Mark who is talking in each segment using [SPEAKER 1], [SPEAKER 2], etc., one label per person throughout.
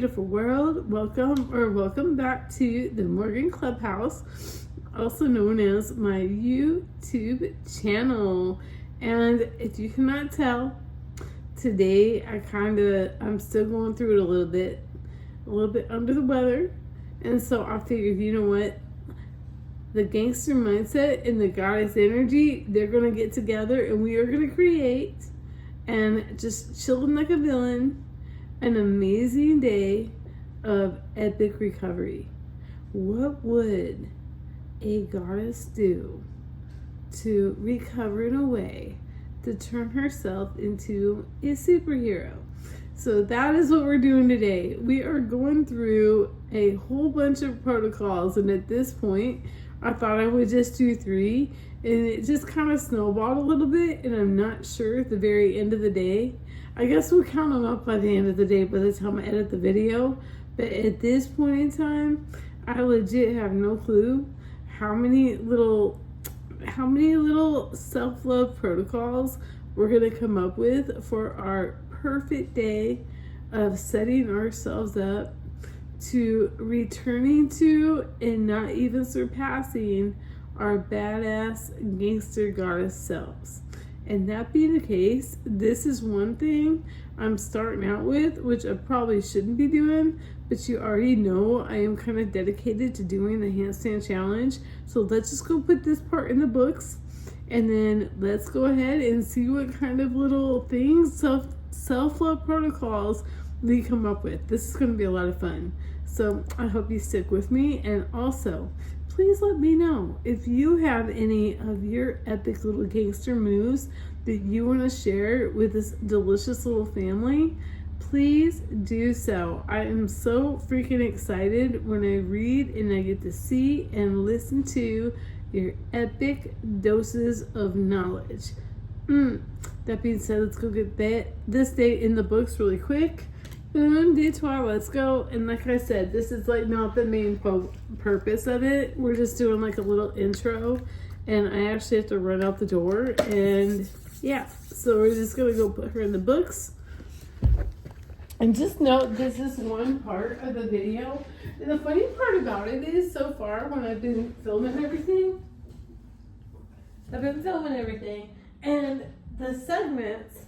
[SPEAKER 1] beautiful world. Welcome back to the Morgan Clubhouse, also known as my YouTube channel. And if you cannot tell, today I'm still going through it a little bit under the weather. And so I figured, you know what? The gangster mindset and the goddess energy, they're going to get together and we are going to create and just chilling like a villain an amazing day of epic recovery. What would a goddess do to recover in a way to turn herself into a superhero? So that is what we're doing today. We are going through a whole bunch of protocols, and at this point I thought I would just do 3, and it just kind of snowballed a little bit, and I'm not sure at the very end of the day. I guess we'll count them up by the end of the day by the time I edit the video. But at this point in time, I legit have no clue how many little self-love protocols we're going to come up with for our perfect day of setting ourselves up to returning to and not even surpassing our badass gangster goddess selves. And that being the case, this is one thing I'm starting out with, which I probably shouldn't be doing, but you already know I am kind of dedicated to doing the handstand challenge. So let's just go put this part in the books, and then let's go ahead and see what kind of little things, self-love protocols we come up with. This is going to be a lot of fun. So I hope you stick with me, and also please let me know if you have any of your epic little gangster moves that you want to share with this delicious little family. Please do so. I am so freaking excited when I read and I get to see and listen to your epic doses of knowledge. That being said, let's go get this day in the books really quick. Day 12, let's go. And like I said, this is like not the main purpose of it. We're just doing like a little intro, and I actually have to run out the door. And yeah, so we're just gonna go put her in the books. And just note, this is one part of the video. And the funny part about it is, so far when I've been filming everything, and the segments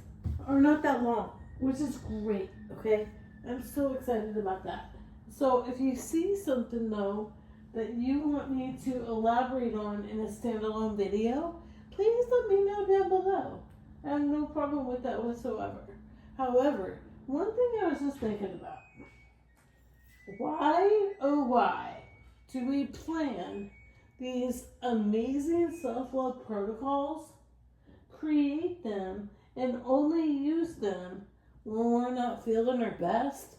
[SPEAKER 1] are not that long, which is great. Okay, I'm so excited about that. So if you see something though that you want me to elaborate on in a standalone video, please let me know down below. I have no problem with that whatsoever. However, one thing I was just thinking about, why do we plan these amazing self-love protocols, create them, and only use them when we're not feeling our best?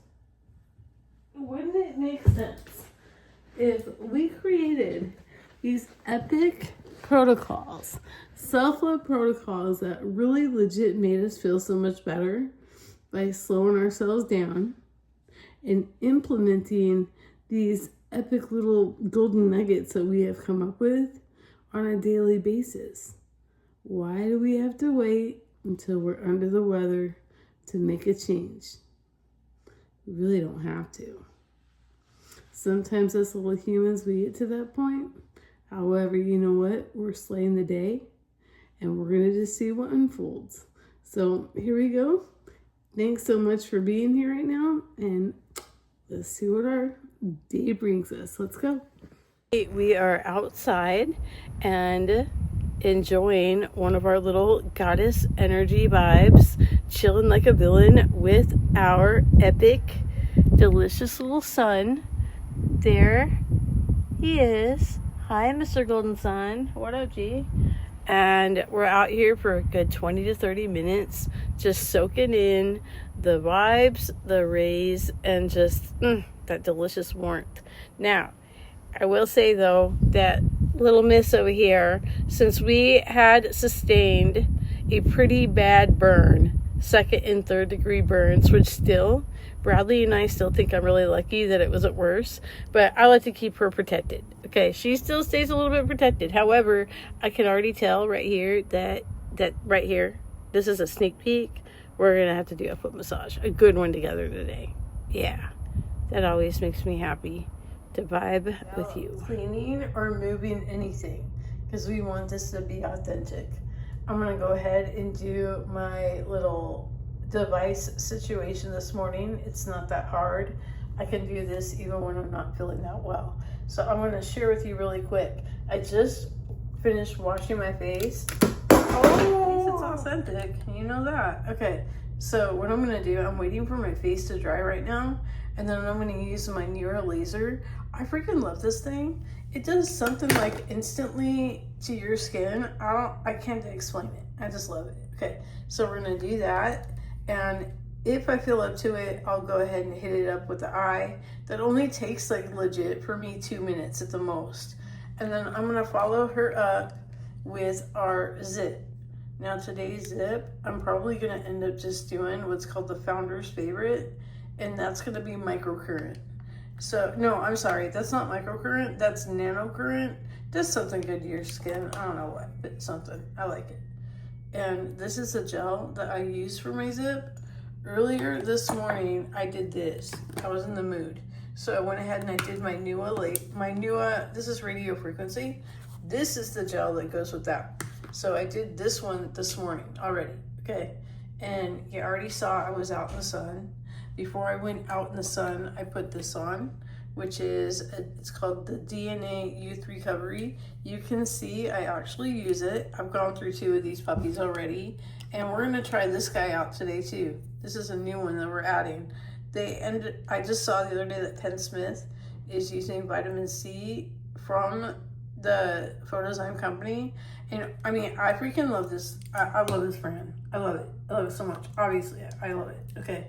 [SPEAKER 1] Wouldn't it make sense if we created these epic protocols, self-love protocols that really legit made us feel so much better by slowing ourselves down and implementing these epic little golden nuggets that we have come up with on a daily basis? Why do we have to wait until we're under the weather to make a change? We really don't have to. Sometimes as little humans we get to that point. However, you know what? We're slaying the day, and we're going to just see what unfolds. So here we go. Thanks so much for being here right now, and let's see what our day brings us. Let's go. We are outside and enjoying one of our little goddess energy vibes, chilling like a villain with our epic, delicious little son. There he is. Hi, Mr. Golden Sun. What up, G? And we're out here for a good 20 to 30 minutes, just soaking in the vibes, the rays, and just that delicious warmth. Now, I will say though that little miss over here, since we had sustained a pretty bad burn, 2nd and 3rd degree burns, which still, Bradley and I still think I'm really lucky that it wasn't worse, but I like to keep her protected. Okay, she still stays a little bit protected. However, I can already tell right here that right here, this is a sneak peek. We're gonna have to do a foot massage, a good one together today. Yeah,
[SPEAKER 2] That always makes me happy to vibe with you.
[SPEAKER 1] Cleaning or moving anything, because we want this to be authentic. I'm gonna go ahead and do my little device situation this morning. It's not that hard. I can do this even when I'm not feeling that well. So I'm gonna share with you really quick. I just finished washing my face. Oh, it's authentic. You know that. Okay. So what I'm gonna do, I'm waiting for my face to dry right now, and then I'm gonna use my nourished laser. I freaking love this thing. It does something like instantly to your skin. I can't explain it. I just love it. Okay, so we're gonna do that, and if I feel up to it, I'll go ahead and hit it up with the eye. That only takes like legit for me 2 minutes at the most. And then I'm gonna follow her up with our zip. Now today's zip, I'm probably gonna end up just doing what's called the founder's favorite, and that's gonna be microcurrent. So, no, I'm sorry, that's not microcurrent, that's nanocurrent. Does something good to your skin. I don't know what, but something. I like it. And this is a gel that I use for my zip. Earlier this morning, I did this. I was in the mood. So I went ahead and I did my NEUA, this is radio frequency. This is the gel that goes with that. So I did this one this morning already, okay? And you already saw I was out in the sun. Before I went out in the sun, I put this on, which is, it's called the DNA Youth Recovery. You can see I actually use it. I've gone through 2 of these puppies already, and we're gonna try this guy out today too. This is a new one that we're adding. I just saw the other day that Penn Smith is using vitamin C from the Photozyme company. And I mean, I freaking love this. I love this brand. I love it. I love it so much. Obviously, I love it. Okay,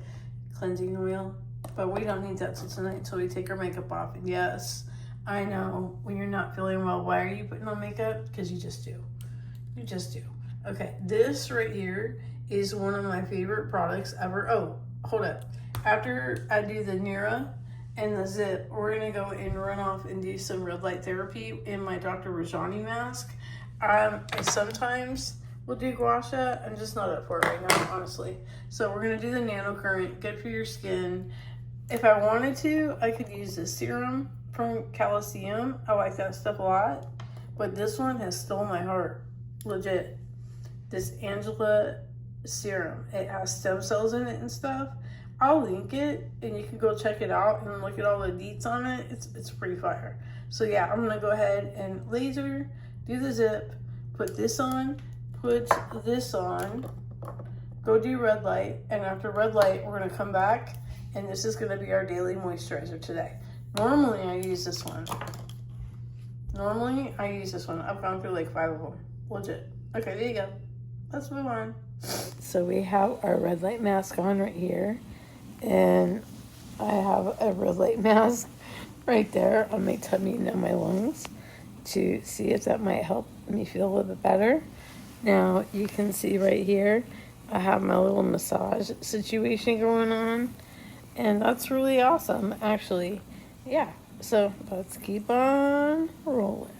[SPEAKER 1] cleansing oil. But we don't need that till tonight until we take our makeup off. And yes, I know when you're not feeling well, why are you putting on makeup? Because you just do. You just do. Okay, this right here is one of my favorite products ever. Oh, hold up. After I do the Nira and the zip, we're gonna go and run off and do some red light therapy in my Dr. Rajani mask. I sometimes will do gua sha. I'm just not up for it right now, honestly. So we're gonna do the nanocurrent, good for your skin. If I wanted to, I could use the serum from Coliseum. I like that stuff a lot. But this one has stolen my heart, legit. This Angela serum. It has stem cells in it and stuff. I'll link it and you can go check it out and look at all the deets on it. It's pretty fire. So yeah, I'm gonna go ahead and laser, do the zip, put this on, put this on, go do red light, and after red light, we're gonna come back and this is gonna be our daily moisturizer today. Normally I use this one. I've gone through like 5 of them, legit. Okay, there you go. Let's move on.
[SPEAKER 2] So we have our red light mask on right here, and I have a red light mask right there on my tummy and on my lungs to see if that might help me feel a little bit better. Now you can see right here, I have my little massage situation going on, and that's really awesome, actually. Yeah, so let's keep on rolling.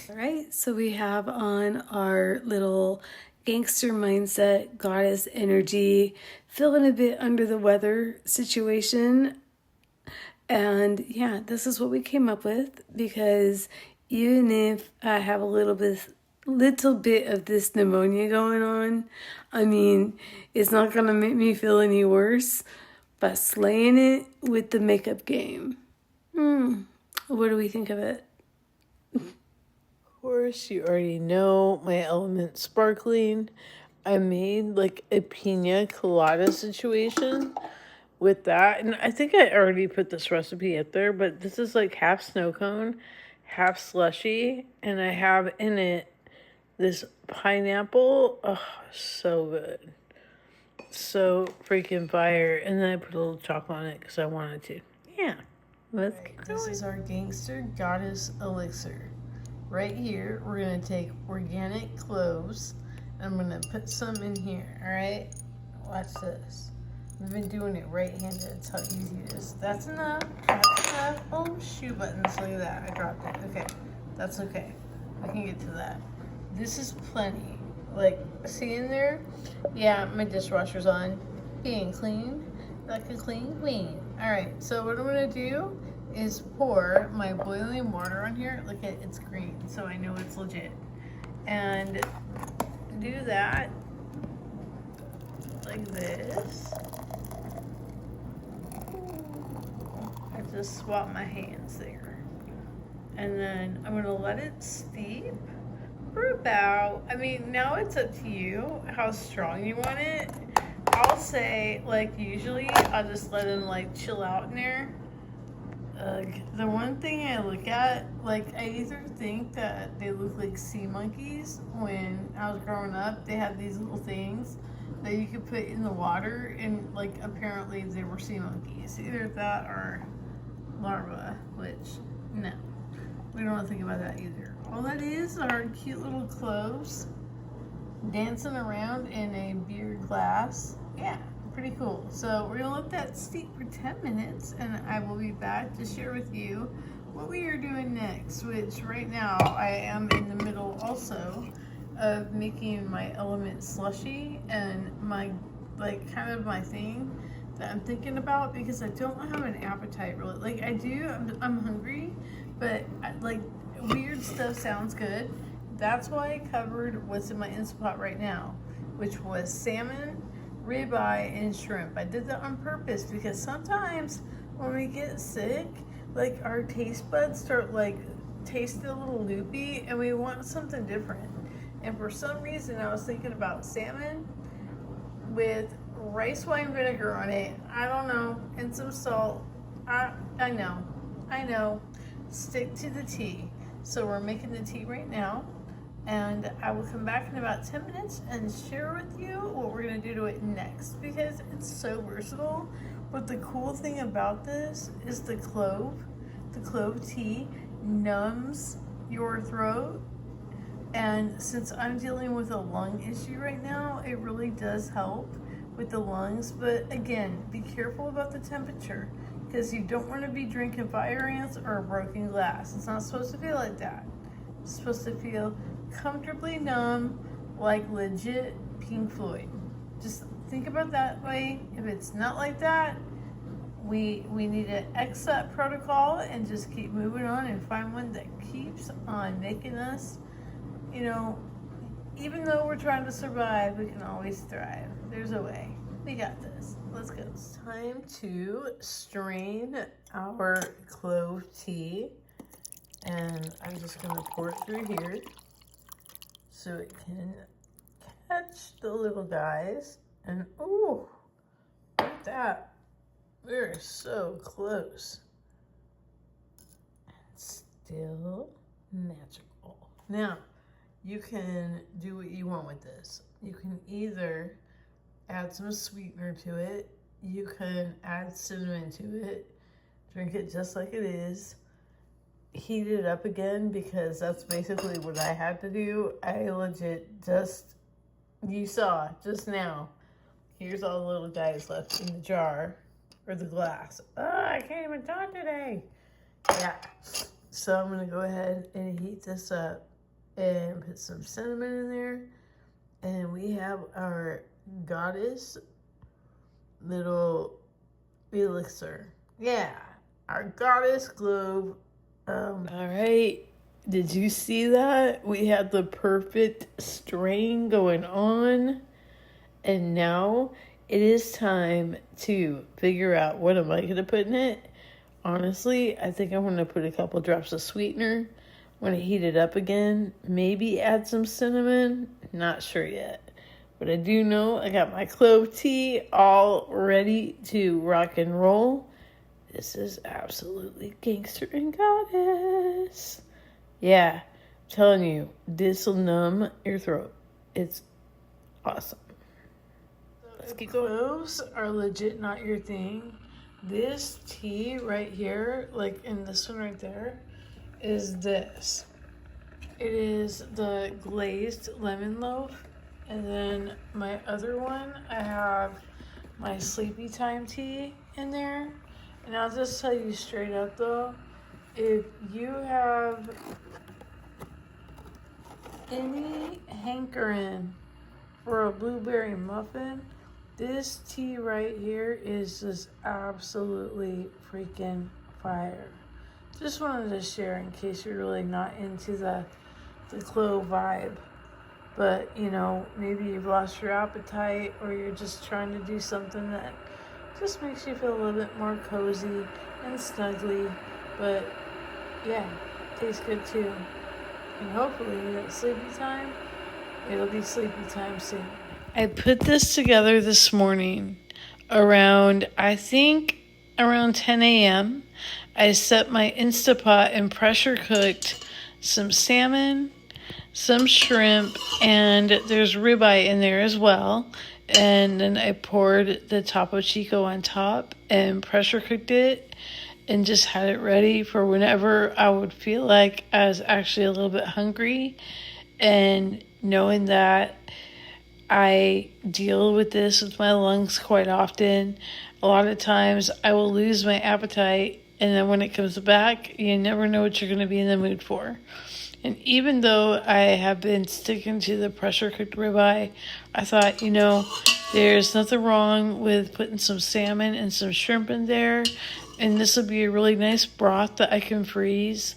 [SPEAKER 2] All right, so we have on our little Gangster mindset, goddess energy, feeling a bit under the weather situation. And yeah, this is what we came up with, because even if I have a little bit of this pneumonia going on, I mean, it's not gonna make me feel any worse, but slaying it with the makeup game. What do we think of it? Of course, you already know my element sparkling. I made like a pina colada situation with that. And I think I already put this recipe up there, but this is like half snow cone, half slushy. And I have in it this pineapple. Oh, so good. So freaking fire. And then I put a little chocolate on it because I wanted to. Yeah. Let's get going. This is our Gangster Goddess Elixir. Right here, we're going to take organic cloves. I'm going to put some in here, all right? Watch this. We've been doing it right-handed. That's how easy it is. That's enough. That's enough. Oh, shoe buttons. Look at that. I dropped it. Okay. That's okay. I can get to that. This is plenty. Like, see in there? Yeah, my dishwasher's on. Being clean. Like a clean queen. Alright, so what I'm gonna do is pour my boiling water on here. Look at it's green, so I know it's legit. And do that like this. I just swap my hands there. And then I'm gonna let it steep for about, I mean, now it's up to you how strong you want it. I'll say, like, usually I'll just let them like chill out in there. The one thing I look at, like, I either think that they look like sea monkeys. When I was growing up, they had these little things that you could put in the water, and like apparently they were sea monkeys. Either that or larvae, which no, we don't want to think about that either. All that is are cute little cloves dancing around in a beer glass. Yeah, pretty cool. So we're gonna let that steep for 10 minutes, and I will be back to share with you what we are doing next, which right now I am in the middle also of making my element slushy, and my, like, kind of my thing that I'm thinking about, because I don't have an appetite really. Like, I do, I'm hungry, but like, weird stuff sounds good. That's why I covered what's in my Instant Pot right now, which was salmon, ribeye, and shrimp. I did that on purpose because sometimes when we get sick, like, our taste buds start like tasting a little loopy, and we want something different. And for some reason, I was thinking about salmon with rice wine vinegar on it. I don't know, and some salt. I know. Stick to the tea. So we're making the tea right now, and I will come back in about 10 minutes and share with you what we're gonna do to it next, because it's so versatile. But the cool thing about this is the clove tea numbs your throat. And since I'm dealing with a lung issue right now, it really does help with the lungs. But again, be careful about the temperature, because you don't want to be drinking fire ants or broken glass. It's not supposed to feel like that. It's supposed to feel comfortably numb, like legit Pink Floyd. Just think about that way. If it's not like that, we need to X that protocol and just keep moving on and find one that keeps on making us, you know, even though we're trying to survive, we can always thrive. There's a way. We got this. Let's go. It's time to strain our clove tea. And I'm just going to pour it through here so it can catch the little guys. And ooh, look at that. We're so close. And still magical. Now, you can do what you want with this. You can either add some sweetener to it. You can add cinnamon to it. Drink it just like it is. Heat it up again, because that's basically what I had to do. I legit just, you saw just now, here's all the little guys left in the jar or the glass. Oh, I can't even talk today. Yeah. So I'm going to go ahead and heat this up and put some cinnamon in there. And we have our Goddess little elixir. Yeah, our Goddess Clove. All right, did you see that? We had the perfect strain going on, and now it is time to figure out what am I going to put in it. Honestly, I think I'm going to put a couple drops of sweetener. When I heat it up again, maybe add some cinnamon. Not sure yet. But I do know I got my clove tea all ready to rock and roll. This is absolutely Gangster and Goddess. Yeah, I'm telling you, this will numb your throat. It's awesome. Let's keep going. Cloves are legit not your thing. This tea right here, like in this one right there, is this. It is the glazed lemon loaf. And then my other one, I have my sleepy time tea in there. And I'll just tell you straight up though, if you have any hankering for a blueberry muffin, This tea right here is just absolutely freaking fire. Just wanted to share in case you're really not into the Clove vibe. But, you know, maybe you've lost your appetite or you're just trying to do something that just makes you feel a little bit more cozy and snuggly. But, yeah, tastes good too. And hopefully at sleepy time, it'll be sleepy time soon. I put this together this morning around, I think, around 10 a.m. I set my Instapot and pressure cooked some salmon, some shrimp, and there's ribeye in there as well. And then I poured the Topo Chico on top and pressure cooked it and just had it ready for whenever I would feel like I was actually a little bit hungry. And knowing that I deal with this with my lungs quite often, a lot of times I will lose my appetite, and then when it comes back, you never know what you're going to be in the mood for. And even though I have been sticking to the pressure cooked ribeye, I thought, you know, there's nothing wrong with putting some salmon and some shrimp in there, and this will be a really nice broth that I can freeze.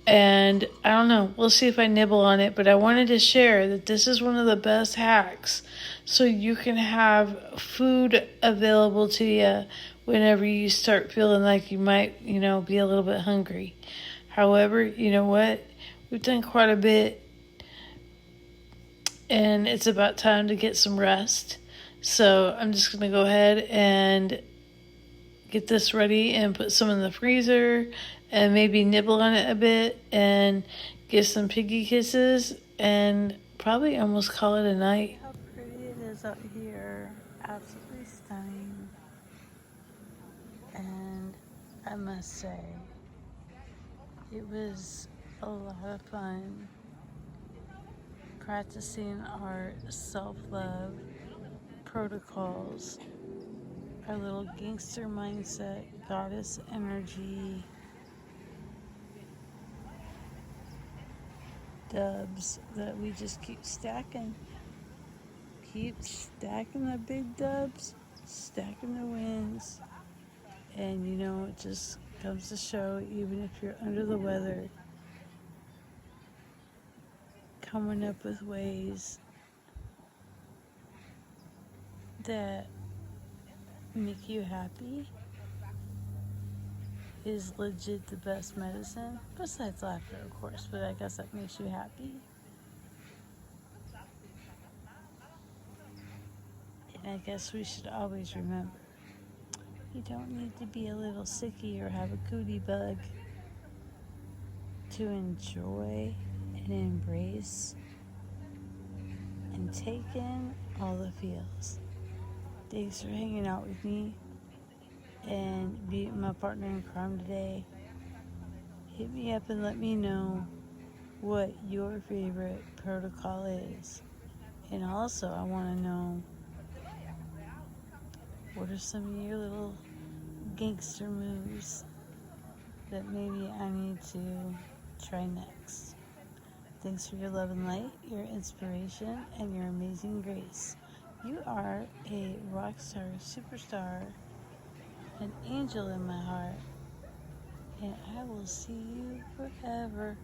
[SPEAKER 2] And I don't know, we'll see if I nibble on it, but I wanted to share that this is one of the best hacks so you can have food available to you whenever you start feeling like you might, you know, be a little bit hungry. However, you know what? We've done quite a bit, and it's about time to get some rest. So I'm just going to go ahead and get this ready and put some in the freezer and maybe nibble on it a bit and give some piggy kisses and probably almost call it a night. How pretty it is out here. Absolutely stunning. And I must say, it was a lot of fun practicing our self-love protocols, our little gangster mindset, goddess energy, dubs that we just keep stacking. Keep stacking the big dubs, stacking the wins. And you know, it just comes to show, even if you're under the weather, coming up with ways that make you happy is legit the best medicine. Besides laughter, of course, but I guess that makes you happy. And I guess we should always remember, you don't need to be a little sicky or have a cootie bug to enjoy and embrace and take in all the feels. Thanks for hanging out with me and being my partner in crime today. Hit me up and let me know what your favorite protocol is. And also, I want to know, what are some of your little gangster moves that maybe I need to try next? Thanks for your love and light, your inspiration, and your amazing grace. You are a rock star, superstar, an angel in my heart, and I will see you forever.